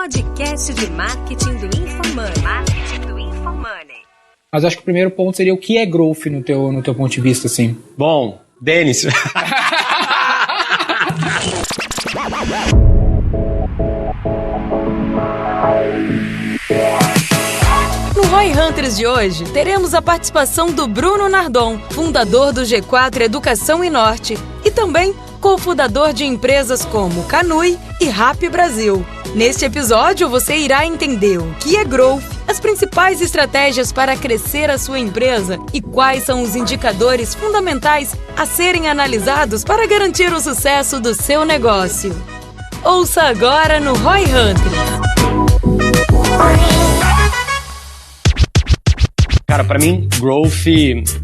podcast de marketing do InfoMoney. Mas acho que o primeiro ponto seria o que é growth no teu ponto de vista, assim. Bom, Denis. No Roy Hunters de hoje, teremos a participação do Bruno Nardon, fundador do G4 Educação e Norte, e também cofundador de empresas como Canui e Rappi Brasil. Neste episódio, você irá entender o que é growth, as principais estratégias para crescer a sua empresa e quais são os indicadores fundamentais a serem analisados para garantir o sucesso do seu negócio. Ouça agora no Roy Hunters. Cara, para mim, growth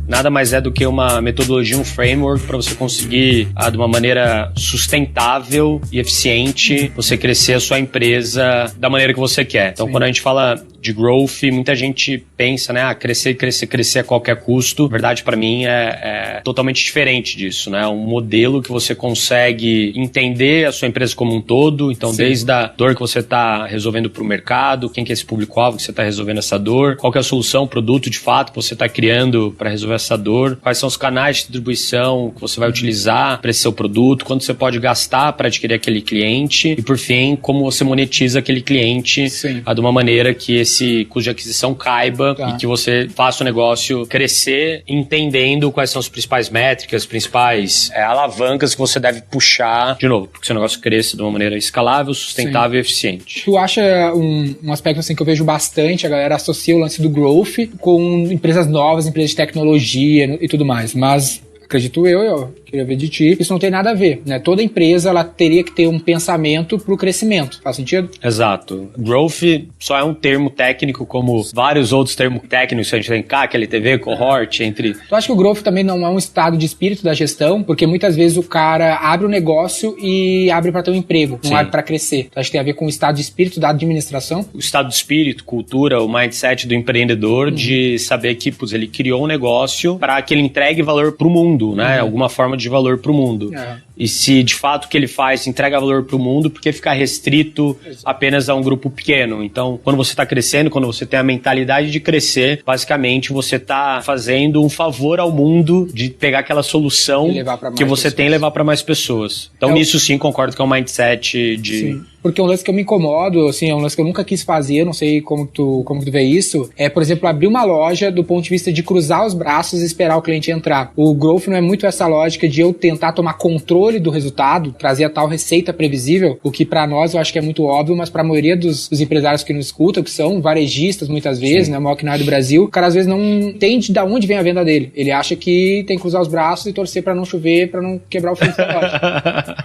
nada mais é do que uma metodologia, um framework para você conseguir, de uma maneira sustentável e eficiente, você crescer a sua empresa da maneira que você quer. Então, quando a gente fala de growth, muita gente pensa, né, crescer a qualquer custo. Na verdade, para mim, é totalmente diferente disso, né? Um modelo que você consegue entender a sua empresa como um todo. Então, desde a dor que você está resolvendo para o mercado, quem que é esse público-alvo que você está resolvendo essa dor, qual que é a solução, produto de fato que você está criando para resolver essa dor, quais são os canais de distribuição que você vai utilizar para esse seu produto, quanto você pode gastar para adquirir aquele cliente e, por fim, como você monetiza aquele cliente de uma maneira que esse custo de aquisição caiba e que você faça o negócio crescer entendendo quais são as principais métricas, principais alavancas que você deve puxar, de novo, porque seu negócio cresça de uma maneira escalável, sustentável e eficiente. Tu acha um aspecto assim que eu vejo bastante, a galera associa o lance do growth com empresas novas, empresas de tecnologia e tudo mais, mas acredito eu queria ver de ti, isso não tem nada a ver, né? Toda empresa, ela teria que ter um pensamento pro crescimento, faz sentido? Exato. Growth só é um termo técnico, como vários outros termos técnicos, a gente tem CAC, LTV, cohort, entre... Tu acha que o growth também não é um estado de espírito da gestão? Porque muitas vezes o cara abre o negócio e abre para ter um emprego, não abre para crescer. Tu acha que tem a ver com o estado de espírito da administração? O estado de espírito, cultura, o mindset do empreendedor de saber que, ele criou um negócio para que ele entregue valor pro mundo, né? Alguma forma de valor pro mundo. E se de fato o que ele faz entrega valor pro mundo, por que ficar restrito apenas a um grupo pequeno? Então, quando você está crescendo, quando você tem a mentalidade de crescer, basicamente você está fazendo um favor ao mundo de pegar aquela solução que você tem e levar para mais pessoas. Então, nisso sim, concordo que é um mindset de... Sim. Porque um lance que eu me incomodo, assim, é um lance que eu nunca quis fazer, não sei como tu vê isso, é, por exemplo, abrir uma loja do ponto de vista de cruzar os braços e esperar o cliente entrar. O growth não é muito essa lógica de eu tentar tomar controle do resultado, trazer a tal receita previsível, o que pra nós eu acho que é muito óbvio, mas pra maioria dos empresários que nos escutam, que são varejistas muitas vezes, né, o maior que não é do Brasil, o cara às vezes não entende de onde vem a venda dele. Ele acha que tem que cruzar os braços e torcer pra não chover, pra não quebrar o fluxo da loja.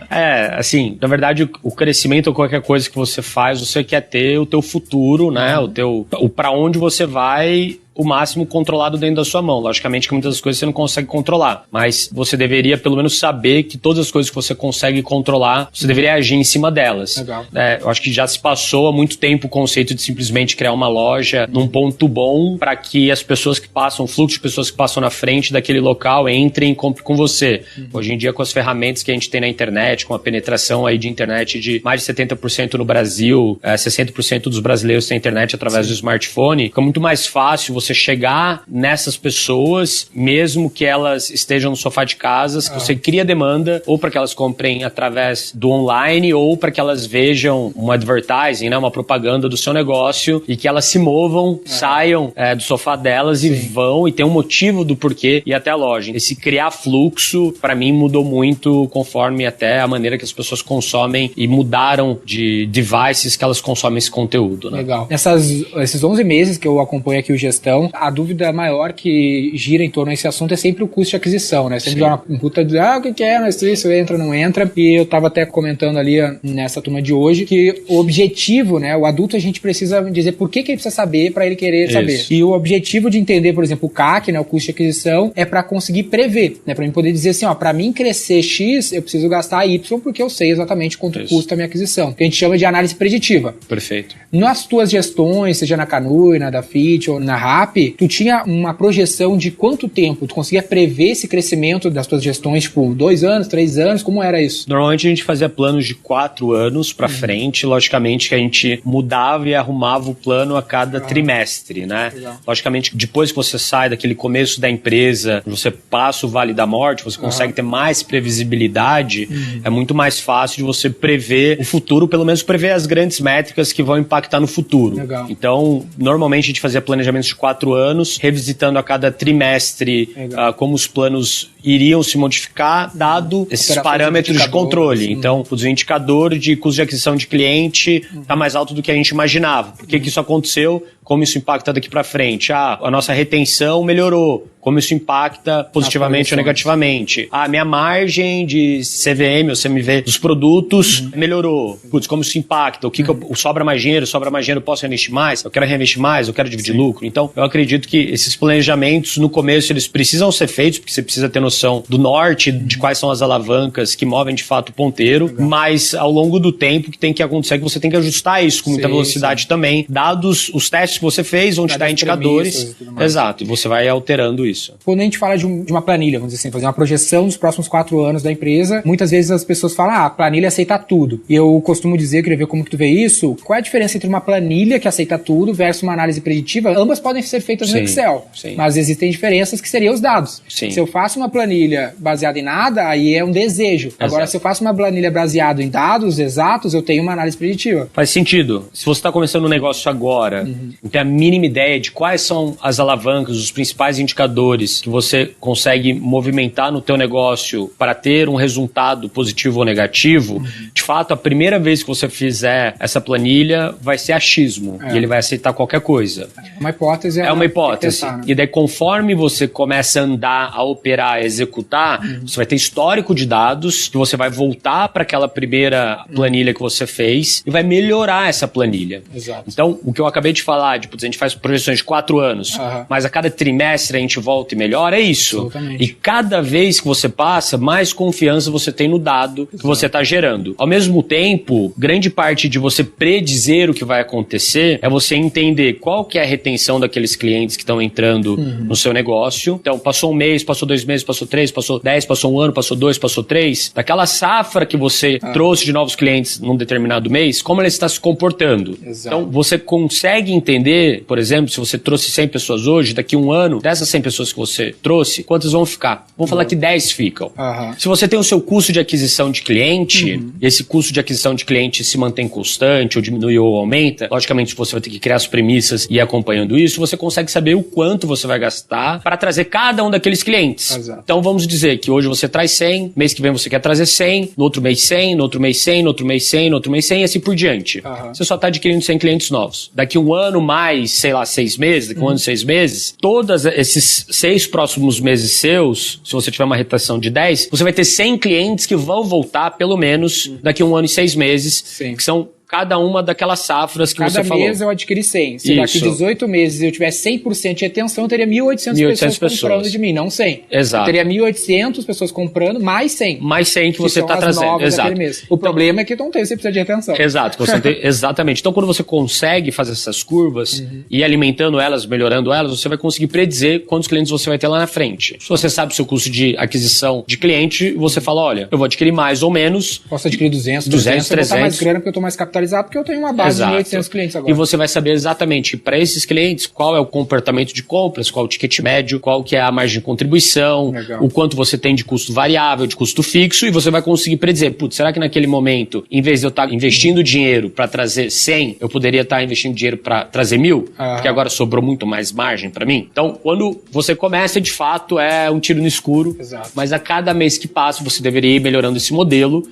Assim, na verdade, o crescimento ou qualquer coisa que você faz, você quer ter o teu futuro, né? O pra onde você vai, o máximo controlado dentro da sua mão. Logicamente que muitas das coisas você não consegue controlar, mas você deveria pelo menos saber que todas as coisas que você consegue controlar, você deveria agir em cima delas. Legal. Eu acho que já se passou há muito tempo o conceito de simplesmente criar uma loja num ponto bom para que as pessoas que passam, o fluxo de pessoas que passam na frente daquele local entrem e comprem com você. Hoje em dia, com as ferramentas que a gente tem na internet, com a penetração aí de internet de mais de 70% no Brasil, 60% dos brasileiros têm internet através do smartphone, fica muito mais fácil você chegar nessas pessoas, mesmo que elas estejam no sofá de casa, que você cria demanda, ou para que elas comprem através do online, ou para que elas vejam um advertising, né, uma propaganda do seu negócio, e que elas se movam, saiam do sofá delas e vão, e tem um motivo do porquê ir até a loja. Esse criar fluxo, para mim, mudou muito conforme até a maneira que as pessoas consomem e mudaram de devices que elas consomem esse conteúdo, né? Legal. Esses 11 meses que eu acompanho aqui o Gestão, a dúvida maior que gira em torno desse assunto é sempre o custo de aquisição, né? Sempre uma puta de, o que é, mas isso entra, não entra. E eu tava até comentando ali nessa turma de hoje que o objetivo, né? O adulto a gente precisa dizer por que ele precisa saber para ele querer saber. E o objetivo de entender, por exemplo, o CAC, né? O custo de aquisição, é para conseguir prever, né? Para mim poder dizer assim, para mim crescer X, eu preciso gastar Y porque eu sei exatamente quanto custa a minha aquisição. Que a gente chama de análise preditiva. Perfeito. Nas tuas gestões, seja na Canui, na Dafit ou na Rappi, startup, tu tinha uma projeção de quanto tempo? Tu conseguia prever esse crescimento das tuas gestões, tipo, 2 anos, 3 anos? Como era isso? Normalmente a gente fazia planos de 4 anos pra frente, logicamente que a gente mudava e arrumava o plano a cada trimestre, né? Legal. Logicamente, depois que você sai daquele começo da empresa, você passa o Vale da Morte, você consegue ter mais previsibilidade, é muito mais fácil de você prever o futuro, pelo menos prever as grandes métricas que vão impactar no futuro. Legal. Então, normalmente a gente fazia planejamentos de 4 anos, revisitando a cada trimestre como os planos iriam se modificar, dado esses parâmetros de controle. Então, o indicador de custo de aquisição de cliente está mais alto do que a gente imaginava. Por que isso aconteceu? Como isso impacta daqui para frente? A nossa retenção melhorou. Como isso impacta positivamente ou negativamente? A minha margem de CVM ou CMV dos produtos melhorou. Putz, como isso impacta? O que sobra mais dinheiro, eu posso reinvestir mais? Eu quero reinvestir mais, eu quero dividir lucro. Então, eu acredito que esses planejamentos, no começo, eles precisam ser feitos, porque você precisa ter noção do norte, de quais são as alavancas que movem de fato o ponteiro, mas ao longo do tempo que tem que acontecer é que você tem que ajustar isso com muita velocidade também, dados os testes que você fez, onde está indicadores. Exato, e você vai alterando isso. Quando a gente fala de uma planilha, vamos dizer assim, fazer uma projeção dos próximos 4 anos da empresa, muitas vezes as pessoas falam, a planilha aceita tudo. E eu costumo dizer, queria ver como que tu vê isso, qual é a diferença entre uma planilha que aceita tudo versus uma análise preditiva? Ambas podem ser feitas no Excel, mas existem diferenças que seriam os dados. Se eu faço uma planilha baseada em nada, aí é um desejo. Agora, se eu faço uma planilha baseada em dados exatos, eu tenho uma análise preditiva. Faz sentido. Se você está começando um negócio agora, não tem a mínima ideia de quais são as alavancas, os principais indicadores que você consegue movimentar no teu negócio para ter um resultado positivo ou negativo, de fato, a primeira vez que você fizer essa planilha vai ser achismo e ele vai aceitar qualquer coisa. Uma hipótese é uma hipótese. Tentar, né? E daí, conforme você começa a andar, a operar, a executar, você vai ter histórico de dados que você vai voltar para aquela primeira planilha que você fez e vai melhorar essa planilha. Exato. Então, o que eu acabei de falar, a gente faz projeções de 4 anos, mas a cada trimestre a gente volta e melhora, é isso. Absolutamente. E cada vez que você passa, mais confiança você tem no dado que você está gerando. Ao mesmo tempo, grande parte de você predizer o que vai acontecer é você entender qual que é a retenção daqueles clientes que estão entrando no seu negócio. Então, passou 1 mês, passou 2 meses, passou 3, passou 10, passou 1 ano, passou 2, passou 3. Daquela safra que você trouxe de novos clientes num determinado mês, como ela está se comportando. Exato. Então, você consegue entender, por exemplo, se você trouxe 100 pessoas hoje, daqui a 1 ano, dessas 100 pessoas que você trouxe, quantas vão ficar? Vamos falar que 10 ficam. Se você tem o seu custo de aquisição de cliente, e esse custo de aquisição de cliente se mantém constante, ou diminui ou aumenta, logicamente você vai ter que criar as premissas e ir acompanhando isso, você consegue saber o quanto você vai gastar para trazer cada um daqueles clientes. Exato. Então vamos dizer que hoje você traz 100, mês que vem você quer trazer 100, no outro mês 100, no outro mês 100, no outro mês 100, no outro mês 100 e assim por diante. Você só está adquirindo 100 clientes novos. Daqui 1 ano mais, sei lá, 6 meses, daqui 1 ano e 6 meses, todos esses 6 próximos meses seus, se você tiver uma retenção de 10, você vai ter 100 clientes que vão voltar pelo menos daqui 1 ano e 6 meses, que são cada uma daquelas safras que você falou. Cada mês eu adquiri 100. Se daqui 18 meses eu tivesse 100% de retenção, eu teria 1.800 pessoas comprando de mim, não 100. Exato. Eu teria 1.800 pessoas comprando, mais 100. Mais 100 que você está trazendo. Exato. O problema é que não tem, você precisa de retenção. Exato. Exatamente. Então, quando você consegue fazer essas curvas e alimentando elas, melhorando elas, você vai conseguir predizer quantos clientes você vai ter lá na frente. Se você sabe o seu custo de aquisição de cliente, você fala, olha, eu vou adquirir mais ou menos. Posso adquirir 200, 300. Eu vou botar mais grana porque eu estou mais capitalizado, porque eu tenho uma base de 1.800 clientes agora. E você vai saber exatamente para esses clientes qual é o comportamento de compras, qual é o ticket médio, qual que é a margem de contribuição, o quanto você tem de custo variável, de custo fixo, e você vai conseguir predizer, putz, será que naquele momento, em vez de eu estar investindo dinheiro para trazer 100, eu poderia estar investindo dinheiro para trazer 1.000? Porque agora sobrou muito mais margem para mim? Então, quando você começa, de fato, é um tiro no escuro, mas a cada mês que passa, você deveria ir melhorando esse modelo,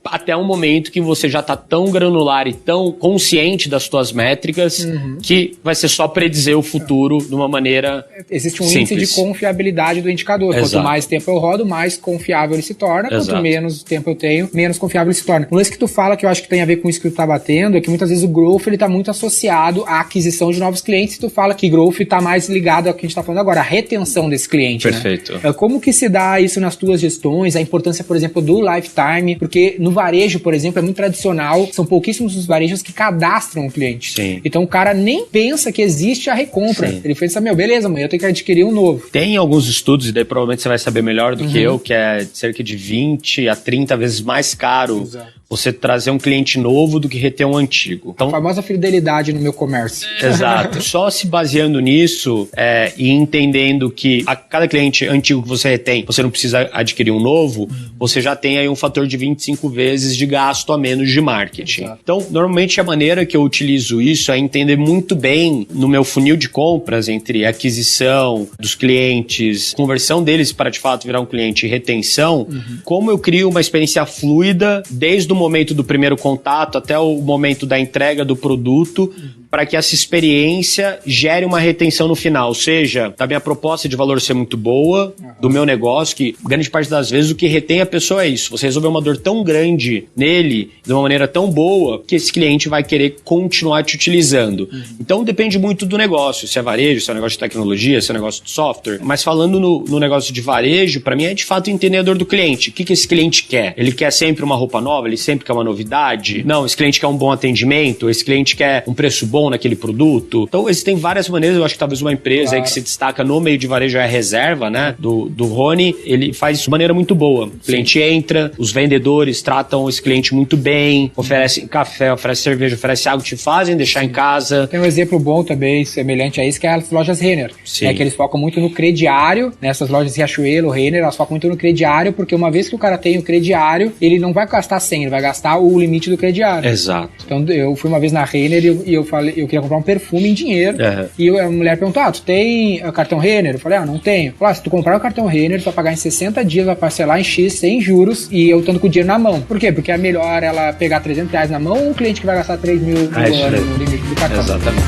até um momento que você já está tão granular e tão consciente das suas métricas que vai ser só predizer o futuro de uma maneira Existe um simples. índice de confiabilidade do indicador. Quanto mais tempo eu rodo, mais confiável ele se torna. Quanto menos tempo eu tenho, menos confiável ele se torna. Um lance que tu fala, que eu acho que tem a ver com isso que tu tá batendo, é que muitas vezes o growth ele tá muito associado à aquisição de novos clientes, e tu fala que growth tá mais ligado ao que a gente tá falando agora, a retenção desse cliente. Perfeito. Né? Como que se dá isso nas tuas gestões, a importância, por exemplo, do lifetime, porque no varejo, por exemplo, é muito tradicional, são pouquíssimos pouquíssimos os varejos que cadastram o cliente. Sim. Então o cara nem pensa que existe a recompra. Sim. Ele pensa, beleza, amanhã eu tenho que adquirir um novo. Tem alguns estudos, e daí provavelmente você vai saber melhor do que eu, que é cerca de 20 a 30 vezes mais caro você trazer um cliente novo do que reter um antigo. Então, a famosa fidelidade no meu comércio. Exato. Só se baseando nisso e entendendo que a cada cliente antigo que você retém, você não precisa adquirir um novo, você já tem aí um fator de 25 vezes de gasto a menos de marketing. Exato. Então, normalmente a maneira que eu utilizo isso é entender muito bem no meu funil de compras entre aquisição dos clientes, conversão deles para de fato virar um cliente e retenção, como eu crio uma experiência fluida desde o momento do primeiro contato até o momento da entrega do produto, para que essa experiência gere uma retenção no final, ou seja, da minha proposta de valor ser muito boa, do meu negócio, que grande parte das vezes o que retém a pessoa é isso. Você resolveu uma dor tão grande nele, de uma maneira tão boa, que esse cliente vai querer continuar te utilizando. Então depende muito do negócio, se é varejo, se é um negócio de tecnologia, se é um negócio de software. Mas falando no negócio de varejo, para mim é de fato entender a dor do cliente. O que esse cliente quer? Ele quer sempre uma roupa nova? Ele sempre quer uma novidade? Não, esse cliente quer um bom atendimento? Esse cliente quer um preço bom naquele produto? Então existem várias maneiras. Eu acho que talvez uma empresa aí que se destaca no meio de varejo é a Reserva, né? Do Rony, ele faz isso de maneira muito boa. O cliente entra, os vendedores tratam esse cliente muito bem, oferecem café, oferecem cerveja, oferecem água, te fazem deixar em casa. Tem um exemplo bom também, semelhante a isso, que é as lojas Renner. Sim. Né, que eles focam muito no crediário, nessas lojas Riachuelo, Renner, elas focam muito no crediário, porque uma vez que o cara tem o crediário, ele não vai gastar 100, ele vai gastar o limite do crediário. Exato. Então eu fui uma vez na Renner e eu falei, eu queria comprar um perfume em dinheiro, e a mulher perguntou, tu tem cartão Renner? Eu falei, não tenho. Falei, se tu comprar o cartão Renner, tu vai pagar em 60 dias, vai parcelar em X, sem juros, e eu estando com o dinheiro na mão. Por quê? Porque é melhor ela pegar R$300 na mão ou um cliente que vai gastar 3 mil no ano no limite do cartão. Exatamente.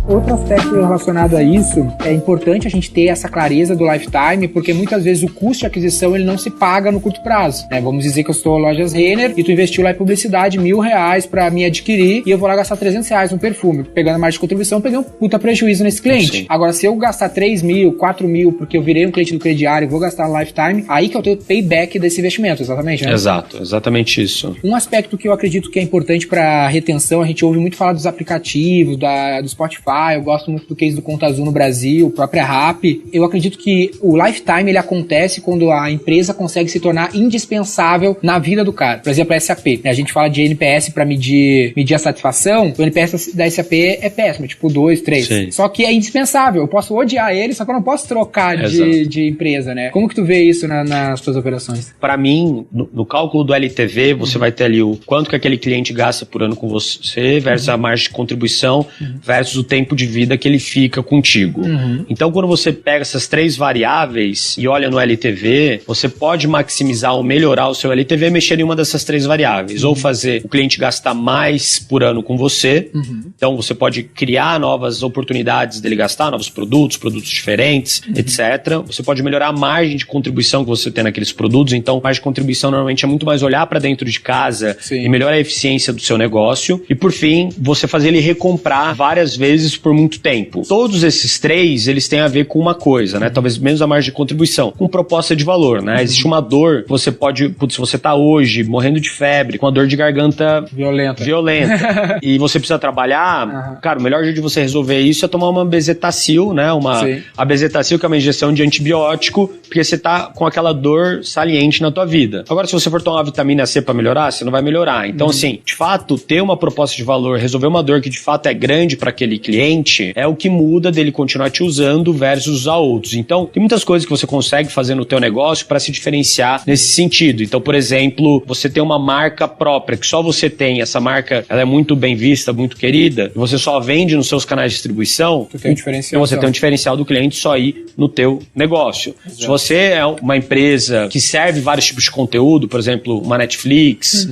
Outro aspecto relacionado a isso, é importante a gente ter essa clareza do lifetime, porque muitas vezes o custo de aquisição ele não se paga no curto prazo, né? Vamos dizer que eu estou lojas Renner e tu investiu lá em publicidade R$1.000 para me adquirir e eu vou lá gastar R$300 no perfume. Pegando a margem de contribuição, eu peguei um puta prejuízo nesse cliente. Sim. Agora, se eu gastar 3 mil, 4 mil, porque eu virei um cliente do crediário e vou gastar no lifetime, aí que eu tenho payback desse investimento, exatamente, né? Exato, exatamente isso. Um aspecto que eu acredito que é importante para retenção, a gente ouve muito falar dos aplicativos, do Spotify, eu gosto muito do case do Conta Azul no Brasil, própria Rappi. Eu acredito que o lifetime ele acontece quando a empresa consegue se tornar indispensável na vida do cara. Por exemplo, a SAP. A gente fala de NPS para medir a satisfação. O NPS da SAP é péssimo, tipo 2, 3. Sim. Só que é indispensável. Eu posso odiar ele, só que eu não posso trocar de empresa, né? Como que tu vê isso nas tuas operações? Para mim, no cálculo do LTV, você vai ter ali o quanto que aquele cliente gasta por ano com você versus a margem de contribuição versus o tempo de vida que ele fica contigo. Então, quando você pega essas três variáveis e olha no LTV, você pode maximizar ou melhorar o seu LTV mexendo em uma dessas três variáveis. Ou fazer o cliente gastar mais por ano com você. Então, você pode criar novas oportunidades dele gastar, novos produtos diferentes, etc. Você pode melhorar a margem de contribuição que você tem naqueles produtos. Então, a margem de contribuição normalmente é muito mais olhar para dentro de casa e melhorar a eficiência do seu negócio. E, por fim, você fazer ele recomprar várias vezes por muito tempo. Todos esses três, eles têm a ver com uma coisa, né? Talvez menos a margem de contribuição, com proposta de valor, né? Existe uma dor, você pode, se você tá hoje morrendo de febre, com a dor de garganta violenta e você precisa trabalhar, cara, o melhor jeito de você resolver isso é tomar uma bezetacil, né? A bezetacil, que é uma injeção de antibiótico, porque você tá com aquela dor saliente na tua vida. Agora, se você for tomar uma vitamina C pra melhorar, você não vai melhorar. Então, assim, de fato, ter uma proposta de valor, resolver uma dor que de fato é grande para aquele cliente, é o que muda dele continuar te usando versus usar outros. Então, tem muitas coisas que você consegue fazer no teu negócio para se diferenciar nesse sentido. Então, por exemplo, você tem uma marca própria, que só você tem, essa marca, ela é muito bem vista, muito querida, e você só vende nos seus canais de distribuição, tu tem um diferencial. Então você tem um diferencial do cliente só ir no teu negócio. Exato. Se você é uma empresa que serve vários tipos de conteúdo, por exemplo, uma Netflix,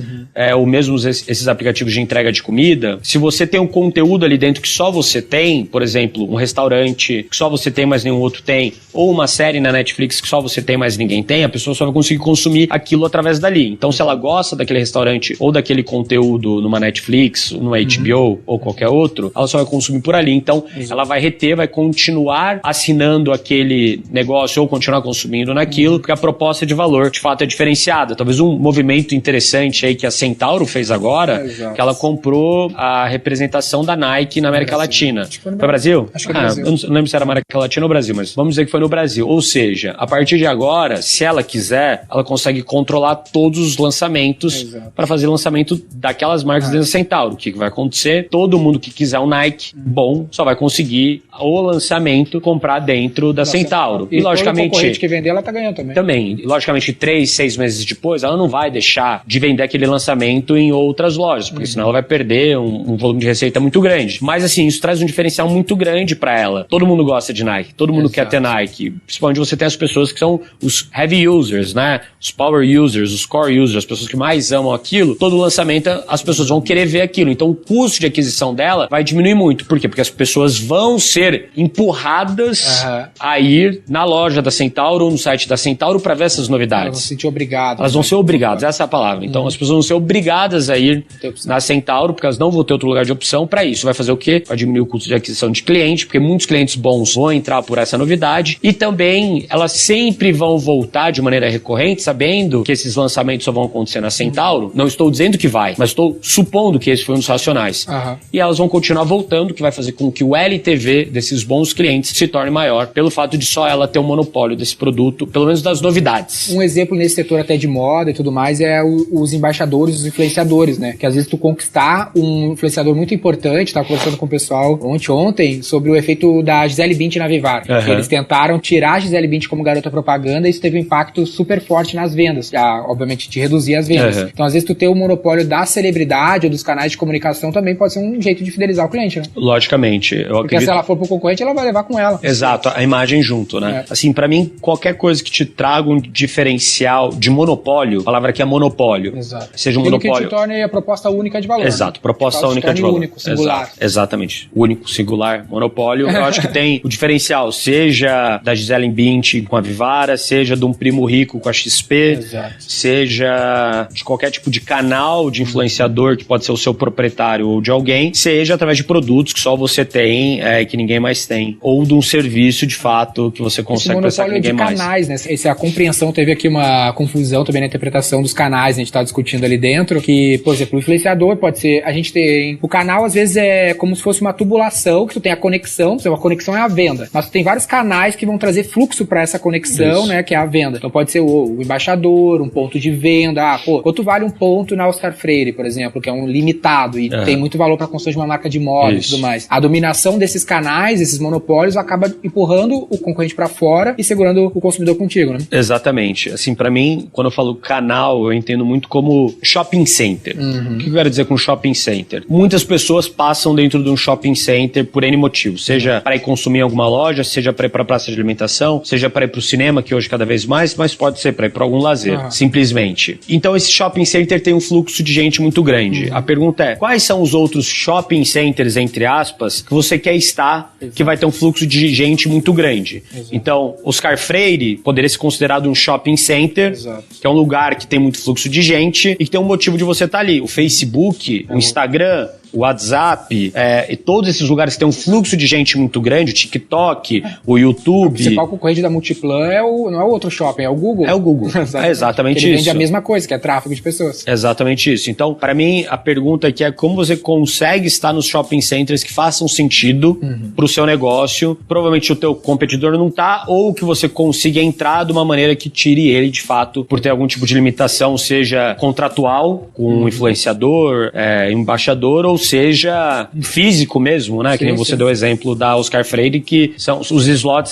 ou mesmo esses aplicativos de entrega de comida, se você tem um conteúdo ali dentro que só você tem, por exemplo, exemplo, um restaurante que só você tem, mas nenhum outro tem, ou uma série na Netflix que só você tem, mas ninguém tem, a pessoa só vai conseguir consumir aquilo através dali. Então, se ela gosta daquele restaurante ou daquele conteúdo numa Netflix, numa HBO ou qualquer outro, ela só vai consumir por ali. Então, ela vai reter, vai continuar assinando aquele negócio ou continuar consumindo naquilo, porque a proposta de valor, de fato, é diferenciada. Talvez um movimento interessante aí que a Centauro fez agora, que ela comprou a representação da Nike na América Latina. Foi no Brasil? Acho que foi no Brasil. Eu não lembro se era América Latina ou Brasil, mas vamos dizer que foi no Brasil. Ou seja, a partir de agora, se ela quiser, ela consegue controlar todos os lançamentos para fazer lançamento daquelas marcas dentro da Centauro. O que vai acontecer? Todo mundo que quiser um Nike bom só vai conseguir o lançamento comprar dentro da Centauro. E logicamente, todo concorrente que vender, ela tá ganhando também. Também. Logicamente, 3, 6 meses depois, ela não vai deixar de vender aquele lançamento em outras lojas, porque senão ela vai perder um volume de receita muito grande. Mas assim, isso traz um diferencial muito grande para ela. Todo mundo gosta de Nike, todo mundo quer ter Nike. Principalmente você tem as pessoas que são os heavy users, né? Os power users, os core users, as pessoas que mais amam aquilo. Todo lançamento, as pessoas vão querer ver aquilo. Então, o custo de aquisição dela vai diminuir muito. Por quê? Porque as pessoas vão ser empurradas a ir na loja da Centauro ou no site da Centauro para ver essas novidades. Elas vão se sentir obrigadas. Elas vão ser obrigadas, essa é a palavra. Então, as pessoas vão ser obrigadas a ir na Centauro, porque elas não vão ter outro lugar de opção para isso. Vai fazer o quê? Vai diminuir o custo de aquisição de cliente, porque muitos clientes bons vão entrar por essa novidade. E também, elas sempre vão voltar de maneira recorrente, sabendo que esses lançamentos só vão acontecer na Centauro. Não estou dizendo que vai, mas estou supondo que esse foi um dos racionais. E elas vão continuar voltando, que vai fazer com que o LTV desses bons clientes se torne maior, pelo fato de só ela ter um monopólio desse produto, pelo menos das novidades. Um exemplo nesse setor até de moda e tudo mais é os embaixadores, os influenciadores, né? Que às vezes tu conquistar um influenciador muito importante, tava conversando com o pessoal ontem sobre o efeito da Gisele Bündchen na Vivar. Eles tentaram tirar a Gisele Bündchen como garota propaganda e isso teve um impacto super forte nas vendas, obviamente de reduzir as vendas. Então às vezes tu ter o monopólio da celebridade ou dos canais de comunicação também pode ser um jeito de fidelizar o cliente, né? Logicamente. Porque se ela for pro concorrente, ela vai levar com ela. Exato, a imagem junto, né? Assim, pra mim, qualquer coisa que te traga um diferencial de monopólio, a palavra aqui é monopólio. Exato. Seja um monopólio. Que te torne a proposta única de valor. Exato, proposta única de valor. Único, singular. Exatamente. Único, singular, monopólio. Eu acho que tem o diferencial, seja da Gisele Bündchen com a Vivara, seja de um primo rico com a XP, seja de qualquer tipo de canal de influenciador que pode ser o seu proprietário ou de alguém, seja através de produtos que só você tem e que ninguém mais tem, ou de um serviço de fato que você consegue prestar que ninguém mais. Esse monopólio de canais, né? Essa compreensão, teve aqui uma confusão também na interpretação dos canais, a gente tá discutindo ali dentro, que, por exemplo, o influenciador pode ser, a gente tem, o canal às vezes é como se fosse uma tubulação, que tu tem a conexão, a conexão é a venda, mas tu tem vários canais que vão trazer fluxo para essa conexão, né, que é a venda. Então pode ser o embaixador, um ponto de venda, quanto vale um ponto na Oscar Freire, por exemplo, que é um limitado e tem muito valor para a construção de uma marca de moda e tudo mais. A dominação desses canais, esses monopólios, acaba empurrando o concorrente para fora e segurando o consumidor contigo, né? Exatamente. Assim, para mim, quando eu falo canal, eu entendo muito como shopping center. O que eu quero dizer com shopping center? Muitas pessoas passam dentro de um shopping center por N motivos, seja para ir consumir em alguma loja, seja para ir para praça de alimentação, seja para ir para o cinema, que hoje cada vez mais, mas pode ser para ir para algum lazer, simplesmente. Então esse shopping center tem um fluxo de gente muito grande. A pergunta é, quais são os outros shopping centers, entre aspas, que você quer estar, que vai ter um fluxo de gente muito grande? Então, Oscar Freire poderia ser considerado um shopping center, que é um lugar que tem muito fluxo de gente e que tem um motivo de você estar ali. O Facebook, o Instagram, o WhatsApp, e todos esses lugares que tem um fluxo de gente muito grande, o TikTok, o YouTube. O principal concorrente da Multiplan não é o outro shopping, é o Google. É o Google. É exatamente isso. Ele vende a mesma coisa, que é tráfego de pessoas. Exatamente isso. Então, para mim, a pergunta aqui é como você consegue estar nos shopping centers que façam sentido pro seu negócio. Provavelmente o teu competidor não tá, ou que você consiga entrar de uma maneira que tire ele, de fato, por ter algum tipo de limitação, seja contratual, com um influenciador, embaixador, ou seja físico mesmo, né? Que nem você deu o exemplo da Oscar Freire, que são os slots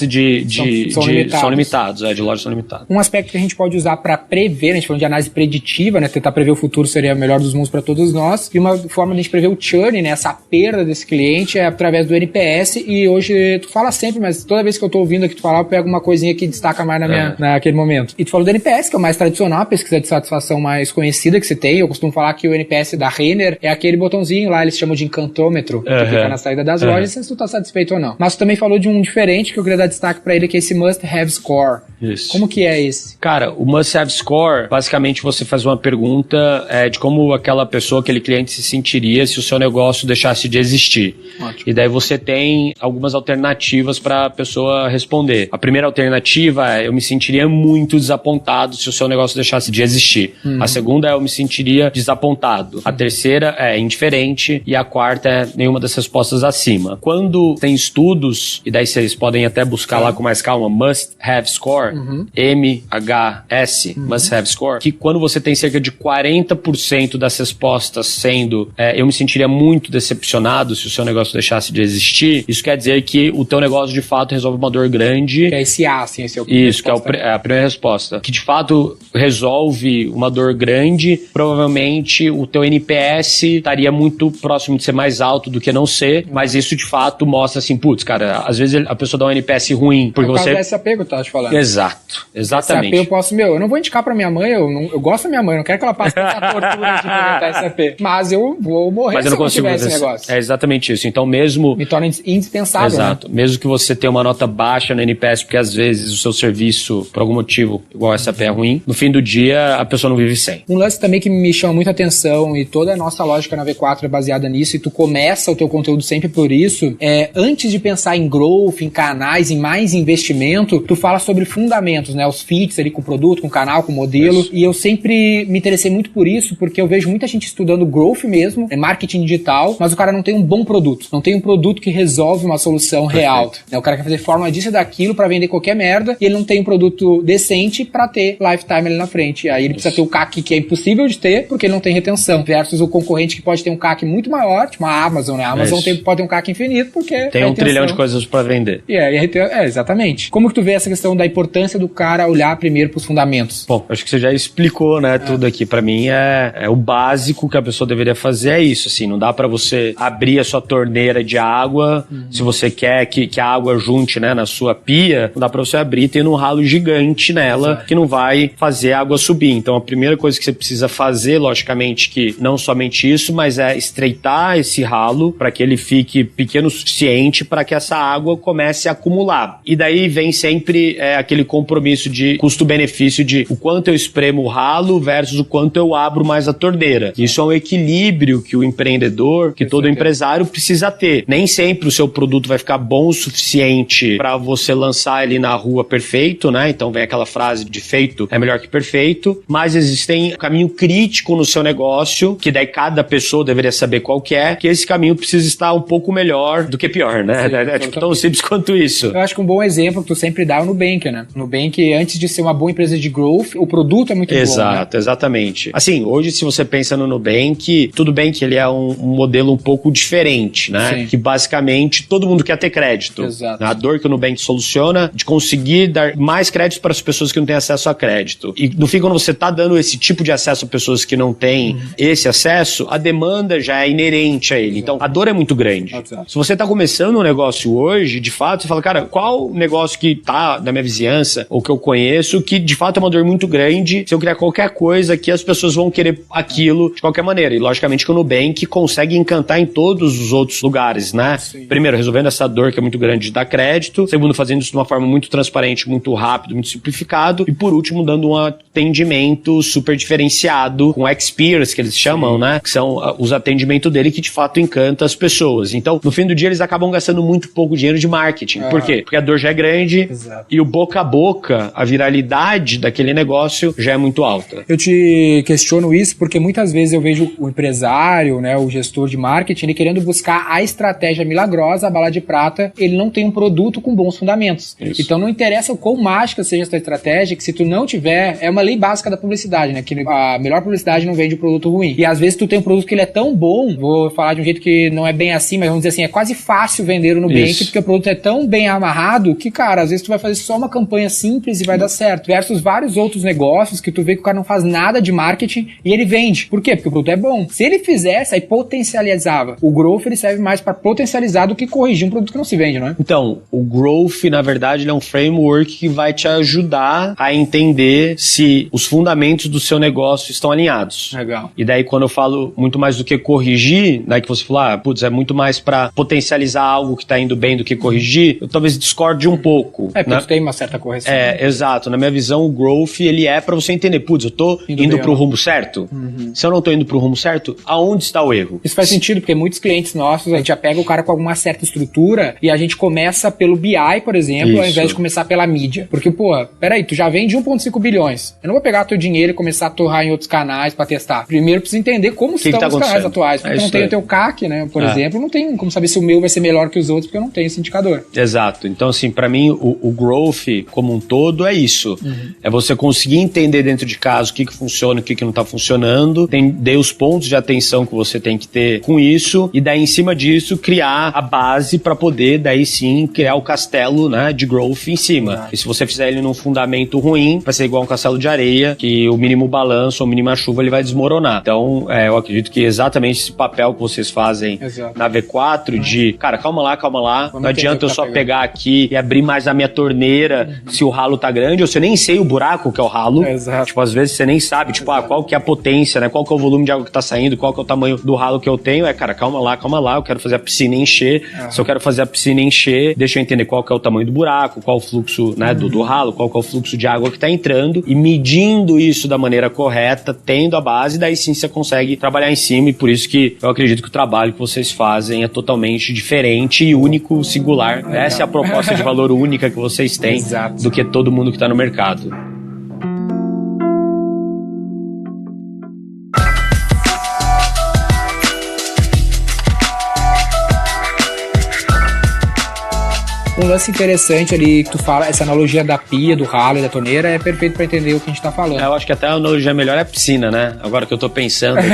são limitados, de lojas são limitados. Um aspecto que a gente pode usar para prever, a gente falou de análise preditiva, né? Tentar prever o futuro seria o melhor dos mundos para todos nós. E uma forma de a gente prever o churn, né? Essa perda desse cliente é através do NPS. E hoje tu fala sempre, mas toda vez que eu tô ouvindo aqui tu falar, eu pego uma coisinha que destaca mais naquele momento. E tu falou do NPS, que é o mais tradicional, a pesquisa de satisfação mais conhecida que se tem. Eu costumo falar que o NPS da Renner é aquele botãozinho lá, eles chamam de encantômetro, que fica na saída das lojas, se tu tá satisfeito ou não. Mas tu também falou de um diferente que eu queria dar destaque pra ele, que é esse Must Have Score. Isso. Como que é esse? Cara, o Must Have Score, basicamente você faz uma pergunta de como aquela pessoa, aquele cliente se sentiria se o seu negócio deixasse de existir. Ótimo. E daí você tem algumas alternativas para a pessoa responder. A primeira alternativa é: eu me sentiria muito desapontado se o seu negócio deixasse de existir. A segunda é: eu me sentiria desapontado. A terceira é indiferente. E a quarta é nenhuma das respostas acima. Quando tem estudos, e daí vocês podem até buscar lá com mais calma, Must Have Score, MHS, Must Have Score, que quando você tem cerca de 40% das respostas sendo eu me sentiria muito decepcionado se o seu negócio deixasse de existir, isso quer dizer que o teu negócio de fato resolve uma dor grande. Que é esse A, assim, esse é o Isso, que é a primeira resposta. Que de fato resolve uma dor grande, provavelmente o teu NPS estaria muito próximo de ser mais alto do que não ser, mas isso de fato mostra assim, putz, cara, às vezes a pessoa dá um NPS ruim, porque por causa você... do SAP que eu tava te falando. Exato, exatamente. SAP eu posso, eu não vou indicar pra minha mãe, eu gosto da minha mãe, eu não quero que ela passe essa tortura de implementar SAP, mas eu vou morrer se eu não tiver esse negócio. É exatamente isso. Então mesmo... Me torna indispensável, Exato. né? Mesmo que você tenha uma nota baixa no NPS, porque às vezes o seu serviço, por algum motivo, igual a SAP é ruim, no fim do dia a pessoa não vive sem. Um lance também que me chama muita atenção, e toda a nossa lógica na V4 é baseada nisso, e tu começa o teu conteúdo sempre por isso, antes de pensar em growth, em canais, em mais investimento, tu fala sobre fundamentos, né? Os fits ali com o produto, com o canal, com o modelo, isso. E eu sempre me interessei muito por isso, porque eu vejo muita gente estudando growth mesmo, marketing digital, mas o cara não tem um bom produto, não tem um produto que resolve uma solução real. Né? O cara quer fazer forma disso e daquilo pra vender qualquer merda, e ele não tem um produto decente pra ter lifetime ali na frente. Aí ele precisa ter o CAC que é impossível de ter, porque ele não tem retenção, versus o concorrente que pode ter um CAC muito maior, tipo a Amazon, né? A Amazon pode ter um CAC infinito, porque tem um trilhão de coisas pra vender. Exatamente. Como que tu vê essa questão da importância do cara olhar primeiro pros fundamentos? Bom, acho que você já explicou, né, tudo aqui. Pra mim é o básico que a pessoa deveria fazer, é isso, assim, não dá pra você abrir a sua torneira de água, se você quer que a água junte, né, na sua pia, não dá pra você abrir tendo um ralo gigante nela, que não vai fazer a água subir. Então a primeira coisa que você precisa fazer, logicamente, que não somente isso, mas é estreitar esse ralo para que ele fique pequeno o suficiente para que essa água comece a acumular. E daí vem sempre aquele compromisso de custo-benefício de o quanto eu espremo o ralo versus o quanto eu abro mais a torneira. Isso é um equilíbrio que o empreendedor, que todo empresário precisa ter. Nem sempre o seu produto vai ficar bom o suficiente para você lançar ele na rua perfeito, né? Então vem aquela frase de feito é melhor que perfeito, mas existem um caminho crítico no seu negócio, que daí cada pessoa deveria saber qual que é, que esse caminho precisa estar um pouco melhor do que pior, né? Sim, é tipo tão simples quanto isso. Eu acho que um bom exemplo que tu sempre dá é o Nubank, né? O Nubank, antes de ser uma boa empresa de growth, o produto é muito bom. Exato, né? Exatamente. Assim, hoje se você pensa no Nubank, tudo bem que ele é um modelo um pouco diferente, né? Sim. Que basicamente todo mundo quer ter crédito. Exato. A dor que o Nubank soluciona de conseguir dar mais crédito para as pessoas que não têm acesso a crédito. E no fim, quando você está dando esse tipo de acesso a pessoas que não têm esse acesso, a demanda já é inerente a ele. Então, a dor é muito grande. Exato. Se você está começando um negócio hoje, de fato, você fala, cara, qual negócio que tá na minha vizinhança ou que eu conheço que de fato é uma dor muito grande, se eu criar qualquer coisa que as pessoas vão querer aquilo de qualquer maneira. E logicamente que o Nubank consegue encantar em todos os outros lugares, né? Sim. Primeiro, resolvendo essa dor que é muito grande de dar crédito. Segundo, fazendo isso de uma forma muito transparente, muito rápido, muito simplificado. E por último, dando um atendimento super diferenciado, com experience, que eles chamam, né? Que são os atendimentos dele que de fato encanta as pessoas. Então, no fim do dia, eles acabam gastando muito pouco dinheiro de marketing. Por quê? Porque a dor já é grande. Exato. E o boca a boca, a viralidade daquele negócio já é muito alta. Eu te questiono isso porque muitas vezes eu vejo o empresário, né, o gestor de marketing, ele querendo buscar a estratégia milagrosa, a bala de prata, ele não tem um produto com bons fundamentos. Isso. Então não interessa o quão mágica seja essa estratégia, que se tu não tiver, é uma lei básica da publicidade, né, que a melhor publicidade não vende um produto ruim. E às vezes tu tem um produto que ele é tão bom, vou falar de um jeito que não é bem assim, mas vamos dizer assim, é quase fácil vender no Nubank, porque o produto é tão bem amarrado que, cara, às vezes tu vai fazer só uma campanha simples e vai dar certo, versus vários outros negócios que tu vê que o cara não faz nada de marketing e ele vende. Por quê? Porque o produto é bom. Se ele fizesse, aí potencializava. O growth, ele serve mais para potencializar do que corrigir um produto que não se vende, não é? Então, o growth, na verdade, ele é um framework que vai te ajudar a entender se os fundamentos do seu negócio estão alinhados. Legal. E daí, quando eu falo muito mais do que corrigir corrigir, né, que você falou, putz, é muito mais para potencializar algo que tá indo bem do que corrigir, eu talvez discorde um pouco. Porque né? tem uma certa correção. Exato. Na minha visão, o growth, ele é para você entender, putz, eu tô indo pro rumo certo? Se eu não tô indo pro rumo certo, aonde está o erro? Isso faz sentido, porque muitos clientes nossos, a gente já pega o cara com alguma certa estrutura e a gente começa pelo BI, por exemplo, ao invés de começar pela mídia. Porque, peraí, tu já vende 1,5 bilhões. Eu não vou pegar teu dinheiro e começar a torrar em outros canais pra testar. Primeiro, preciso entender como estão os canais atuais. Porque eu não tenho o teu CAC, né? Por exemplo, não tem como saber se o meu vai ser melhor que os outros, porque eu não tenho esse indicador. Exato. Então, assim, pra mim, o growth como um todo é isso. É você conseguir entender dentro de casa o que funciona, o que não tá funcionando, entender os pontos de atenção que você tem que ter com isso, e daí, em cima disso, criar a base pra poder, daí sim, criar o castelo, né, de growth em cima. E se você fizer ele num fundamento ruim, vai ser igual um castelo de areia, que o mínimo balanço, ou mínima chuva, ele vai desmoronar. Então, eu acredito que exatamente esse papel que vocês fazem na V4 de, cara, calma lá, não adianta eu só pegar aqui e abrir mais a minha torneira se o ralo tá grande, ou se eu nem sei o buraco que é o ralo. Tipo, às vezes você nem sabe, tipo, qual que é a potência, né? Qual que é o volume de água que tá saindo, qual que é o tamanho do ralo que eu tenho. Cara, calma lá, eu quero fazer a piscina encher. Se eu quero fazer a piscina encher, deixa eu entender qual que é o tamanho do buraco, qual o fluxo, né, do ralo, qual que é o fluxo de água que tá entrando, e medindo isso da maneira correta, tendo a base, daí sim você consegue trabalhar em cima, e por isso que eu acredito que o trabalho que vocês fazem é totalmente diferente e único, singular. Essa é a proposta de valor única que vocês têm do que todo mundo que tá no mercado. Um lance interessante ali que tu fala, essa analogia da pia, do ralo e da torneira é perfeito pra entender o que a gente tá falando. Eu acho que até a analogia melhor é a piscina, né? Agora que eu tô pensando aqui,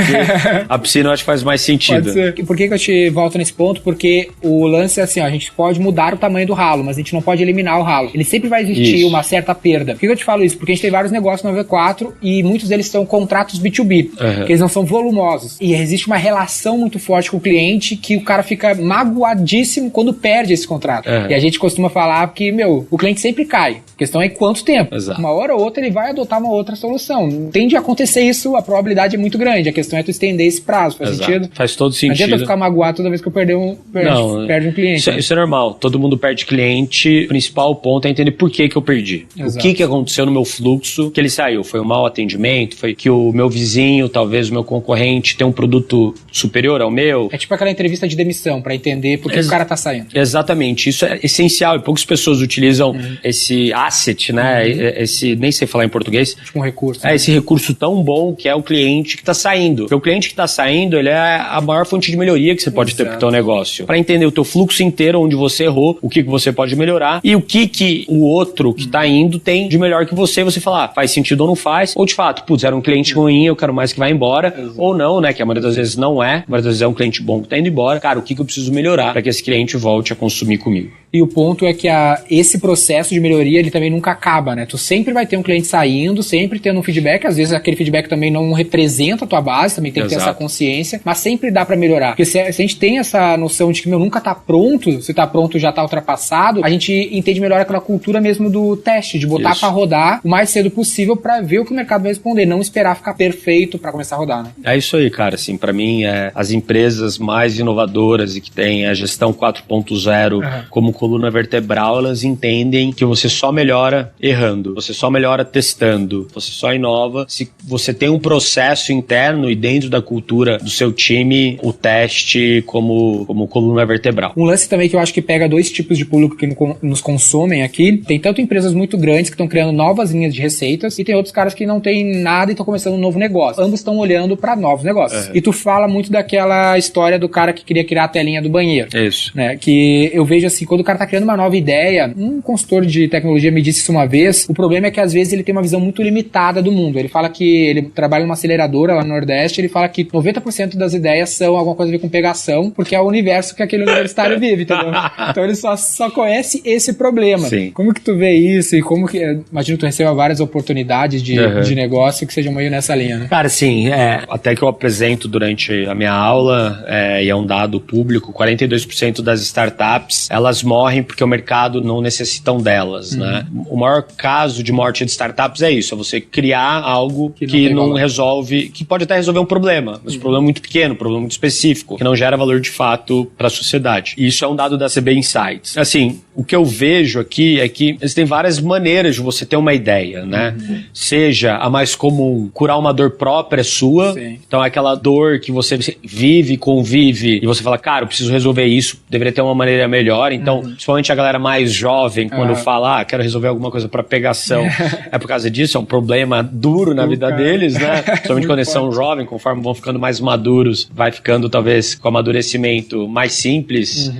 a piscina eu acho que faz mais sentido. Pode ser. Por que eu te volto nesse ponto? Porque o lance é assim, a gente pode mudar o tamanho do ralo, mas a gente não pode eliminar o ralo. Ele sempre vai existir uma certa perda. Por que eu te falo isso? Porque a gente tem vários negócios no V4 e muitos deles são contratos B2B, que eles não são volumosos. E existe uma relação muito forte com o cliente que o cara fica magoadíssimo quando perde esse contrato. E a gente costuma falar que, o cliente sempre cai. A questão é quanto tempo. Uma hora ou outra ele vai adotar uma outra solução. Tende a acontecer isso, a probabilidade é muito grande. A questão é tu estender esse prazo. Faz sentido? Faz todo sentido. Não adianta eu ficar magoado toda vez que eu perde um cliente. Isso é normal. Todo mundo perde cliente. O principal ponto é entender por que eu perdi. O que aconteceu no meu fluxo que ele saiu. Foi um mau atendimento? Foi que o meu vizinho, talvez o meu concorrente, tem um produto superior ao meu? É tipo aquela entrevista de demissão pra entender por que o cara tá saindo. Exatamente. Isso é essencial e poucas pessoas utilizam esse asset, né? Esse, nem sei falar em português. Tipo um recurso. Esse recurso tão bom que é o cliente que tá saindo. Porque o cliente que tá saindo, ele é a maior fonte de melhoria que você pode ter pro teu negócio. Pra entender o teu fluxo inteiro, onde você errou, o que você pode melhorar e o que o outro que tá indo tem de melhor que você falar, faz sentido ou não faz, ou de fato, putz, era um cliente ruim, eu quero mais que vá embora, ou não, né? Que a maioria das vezes não é, a maioria das vezes é um cliente bom que tá indo embora. Cara, o que eu preciso melhorar pra que esse cliente volte a consumir comigo? E o ponto é que esse processo de melhoria, ele também nunca acaba, né? Tu sempre vai ter um cliente saindo, sempre tendo um feedback, às vezes aquele feedback também não representa a tua base, também tem que ter essa consciência, mas sempre dá pra melhorar. Porque se a gente tem essa noção de que, nunca tá pronto, se tá pronto já tá ultrapassado, a gente entende melhor aquela cultura mesmo do teste, de botar pra rodar o mais cedo possível pra ver o que o mercado vai responder, não esperar ficar perfeito pra começar a rodar, né? É isso aí, cara, assim, pra mim, as empresas mais inovadoras e que têm a gestão 4.0 como coluna vertebral, elas entendem que você só melhora errando, você só melhora testando, você só inova se você tem um processo interno e dentro da cultura do seu time, o teste como coluna vertebral. Um lance também que eu acho que pega dois tipos de público que nos consomem aqui, tem tanto empresas muito grandes que estão criando novas linhas de receitas e tem outros caras que não têm nada e estão começando um novo negócio. Ambos estão olhando para novos negócios. E tu fala muito daquela história do cara que queria criar a telinha do banheiro. Isso. Né? Que eu vejo assim, quando o cara tá criando uma nova ideia, um consultor de tecnologia me disse isso uma vez, o problema é que às vezes ele tem uma visão muito limitada do mundo. Ele fala que ele trabalha numa aceleradora lá no Nordeste, ele fala que 90% das ideias são alguma coisa a ver com pegação, porque é o universo que aquele universitário vive, entendeu? Então ele só conhece esse problema. Sim. Como que tu vê isso e como que... Imagino que tu receba várias oportunidades de negócio que sejam meio nessa linha, né? Cara, sim, até que eu apresento durante a minha aula, e é um dado público, 42% das startups, elas morrem porque o mercado não necessita delas, né? O maior caso de morte de startups é isso, é você criar algo que não resolve, que pode até resolver um problema, mas um problema muito pequeno, um problema muito específico, que não gera valor de fato para a sociedade. E isso é um dado da CB Insights. Assim, o que eu vejo aqui é que existem várias maneiras de você ter uma ideia, né? Seja a mais comum, curar uma dor própria sua, então é aquela dor que você vive, convive, e você fala, cara, eu preciso resolver isso, deveria ter uma maneira melhor. Então, principalmente a galera mais jovem, quando fala, quero resolver alguma coisa para pegação, é por causa disso, é um problema duro na vida deles, né? Principalmente quando eles são jovens, conforme vão ficando mais maduros, vai ficando talvez com amadurecimento mais simples,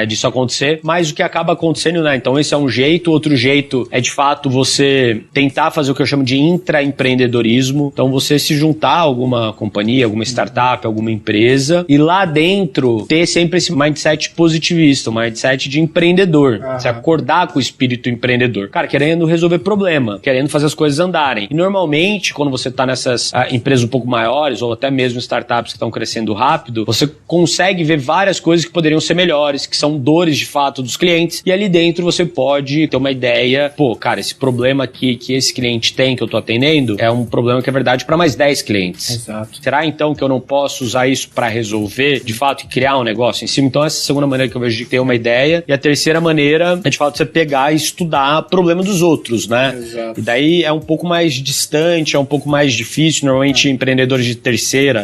disso acontecer, mas o que acaba acontecendo, né? Então esse é um jeito, outro jeito é de fato você tentar fazer o que eu chamo de intraempreendedorismo, então você se juntar a alguma companhia, alguma startup, alguma empresa e lá dentro ter sempre esse mindset positivista, um mindset de empreendedor, você acordar com o espírito empreendedor, cara, querendo resolver problema, querendo fazer as coisas andarem. E normalmente quando você tá nessas empresas um pouco maiores ou até mesmo startups que estão crescendo rápido, você consegue ver várias coisas que poderiam ser melhores, que são dores de fato dos clientes, e ali dentro você pode ter uma ideia, pô, cara, esse problema aqui que esse cliente tem, que eu tô atendendo, é um problema que é verdade para mais 10 clientes. Exato. Será então que eu não posso usar isso para resolver, de fato, e criar um negócio em cima? Então essa é a segunda maneira que eu vejo de ter uma ideia, e a terceira maneira é de fato você pegar e estudar o problema dos outros, né? Exato. E daí é um pouco mais distante, é um pouco mais difícil, normalmente empreendedores de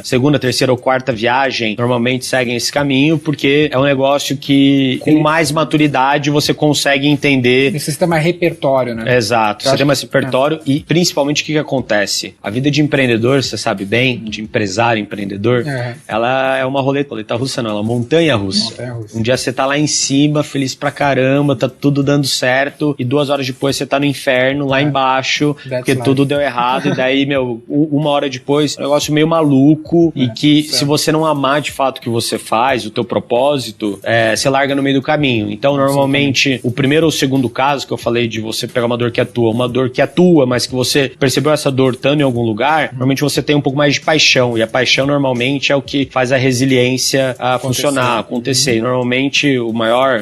segunda, terceira ou quarta viagem normalmente seguem esse caminho, porque é um negócio que com mais maturidade você consegue entender. Necessita mais repertório, né? Exato, você tem mais repertório e principalmente o que acontece? A vida de empreendedor, você sabe bem, de empresário, empreendedor, ela é uma roleta russa não, ela é uma montanha russa. Um dia você tá lá em cima, feliz pra caramba, tá tudo dando certo e 2 horas depois você tá no inferno, lá embaixo, porque tudo deu errado e daí, uma hora depois, um negócio meio maluco e que se você não amar de fato o que você faz, o teu propósito, você larga no meio do caminho. Então, normalmente, o primeiro ou o segundo caso que eu falei de você pegar uma dor que atua, mas que você percebeu essa dor estando em algum lugar, normalmente você tem um pouco mais de paixão, e a paixão normalmente é o que faz a resiliência funcionar, acontecer. E, normalmente,